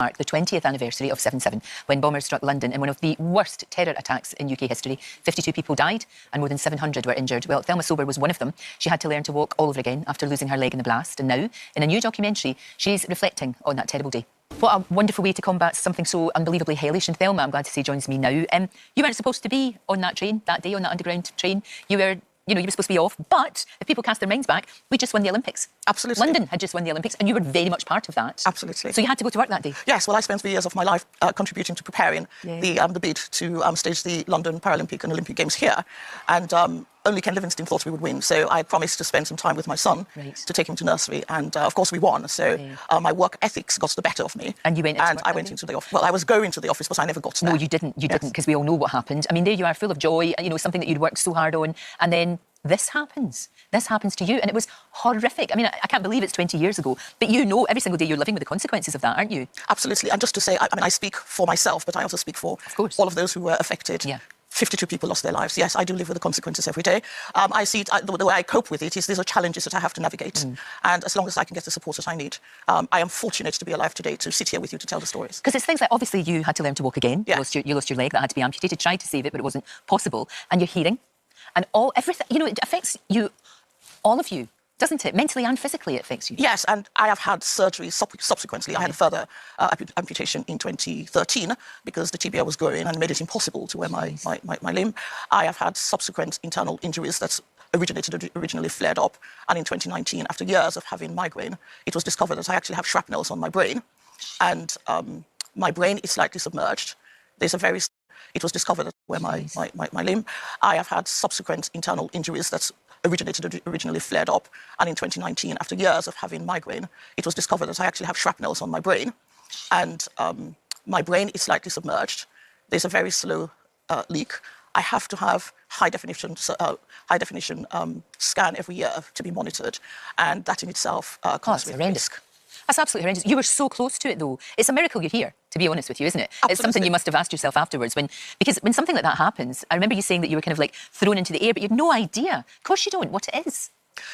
mark the 20th anniversary of 7/7, when bombers struck London in one of the worst terror attacks in UK history. 52 people died and more than 700 were injured. Well, Thelma Sober was one of them. She had to learn to walk all over again after losing her leg in the blast. And now, in a new documentary, she's reflecting on that terrible day. What a wonderful way to combat something so unbelievably hellish. And Thelma, I'm glad to say, joins me now. You weren't supposed to be on that train that day, on that underground train. You were supposed to be off. But if people cast their minds back, we just won the Olympics. Absolutely. London had just won the Olympics, and you were very much part of that. Absolutely. So you had to go to work that day? Yes. Well, I spent 3 years of my life contributing to preparing the bid to stage the London Paralympic and Olympic Games here. And only Ken Livingstone thought we would win. So I promised to spend some time with my son to take him to nursery. And of course, we won. So my work ethics got the better of me. And you went into work I went into the office. Well, I was going to the office, but I never got there. No, you didn't. You didn't, because we all know what happened. I mean, there you are, full of joy, something that you'd worked so hard on. And then this happens. This happens to you. And it was horrific. I mean, I can't believe it's 20 years ago. But every single day you're living with the consequences of that, aren't you? Absolutely. And just to say, I speak for myself, but I also speak for all of those who were affected. Yeah. 52 people lost their lives. Yes, I do live with the consequences every day. I see it, the way I cope with it is these are challenges that I have to navigate. And as long as I can get the support that I need, I am fortunate to be alive today to sit here with you to tell the stories. Because it's things like, obviously, you had to learn to walk again. Yeah. You lost your leg that had to be amputated, tried to save it, but it wasn't possible. And your hearing and everything, it affects you, all of you. Doesn't it? Mentally and physically it affects you. Yes, and I have had surgery subsequently. I had a further amputation in 2013 because the tibia was growing and made it impossible to wear my limb. I have had subsequent internal injuries that originally flared up. And in 2019, after years of having migraine, it was discovered that I actually have shrapnels on my brain. And my brain is slightly submerged. It was discovered that where my limb. I have had subsequent internal injuries that originally flared up. And in 2019, after years of having migraine, it was discovered that I actually have shrapnels on my brain. And my brain is slightly submerged. There's a very slow leak. I have to have high definition scan every year to be monitored. And that in itself comes with risk. That's absolutely horrendous. You were so close to it, though. It's a miracle you're here, to be honest with you, isn't it? Absolutely. It's something you must have asked yourself afterwards. Because when something like that happens, I remember you saying that you were kind of like thrown into the air, but you had no idea. Of course you don't, what it is.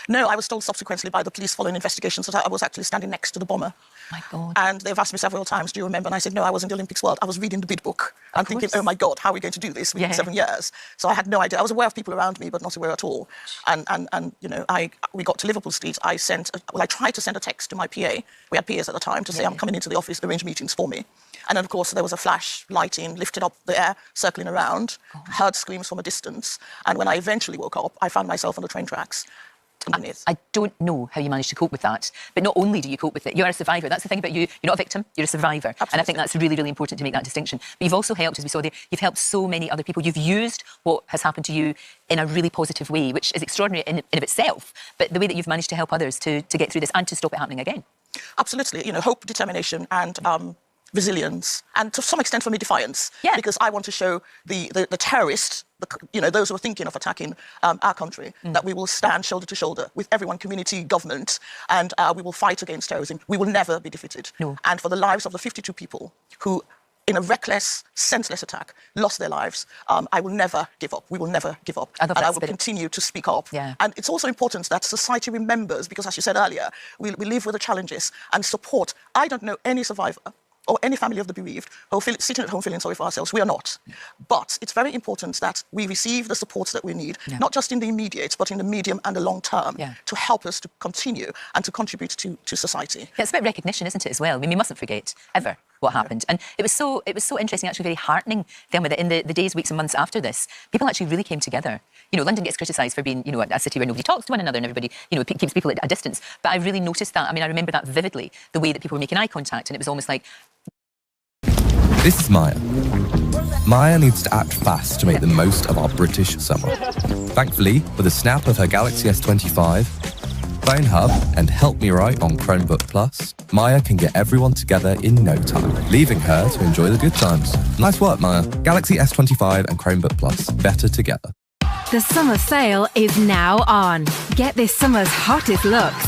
No, I was told subsequently by the police following investigations that I was actually standing next to the bomber. My God. And they've asked me several times, do you remember? And I said, no, I was in the Olympics world. I was reading the bid book and thinking, oh my God, how are we going to do this within 7 years? So I had no idea. I was aware of people around me, but not aware at all. And we got to Liverpool Street. I tried to send a text to my PA. We had PAs at the time to say, I'm coming into the office, arrange meetings for me. And then, of course, there was a flash lighting, lifted up the air, circling around, heard screams from a distance. And when I eventually woke up, I found myself on the train tracks. I don't know how you managed to cope with that, but not only do you cope with it, you are a survivor. That's the thing about you. You're not a victim, you're a survivor. Absolutely. And I think that's really, really important to make that distinction. But you've also helped, as we saw there, you've helped so many other people. You've used what has happened to you in a really positive way, which is extraordinary in of itself, but the way that you've managed to help others to get through this and to stop it happening again. Absolutely. Hope, determination and resilience, and to some extent for me, defiance. Yeah. Because I want to show the terrorists, those who are thinking of attacking our country, that we will stand shoulder to shoulder with everyone, community, government, and we will fight against terrorism. We will never be defeated. No. And for the lives of the 52 people who, in a reckless, senseless attack, lost their lives, I will never give up. We will never give up. And I will continue to speak up. Yeah. And it's also important that society remembers, because as you said earlier, we live with the challenges and support. I don't know any survivor or any family of the bereaved who are sitting at home feeling sorry for ourselves. We are not. But it's very important that we receive the supports that we need, not just in the immediate, but in the medium and the long term, to help us to continue and to contribute to society. Yeah, it's about recognition, isn't it, as well? I mean, we mustn't forget, ever, what happened. And it was so interesting, actually very heartening, Thelma, that in the days, weeks and months after this, people actually really came together. London gets criticised for being, a city where nobody talks to one another and everybody, keeps people at a distance. But I really noticed that. I mean, I remember that vividly, the way that people were making eye contact, and it was almost like... This is Maya. Maya needs to act fast to make the most of our British summer. Thankfully, with a snap of her Galaxy S25, Phone Hub, and Help Me Write on Chromebook Plus, Maya can get everyone together in no time, leaving her to enjoy the good times. Nice work, Maya. Galaxy S25 and Chromebook Plus, better together. The summer sale is now on. Get this summer's hottest looks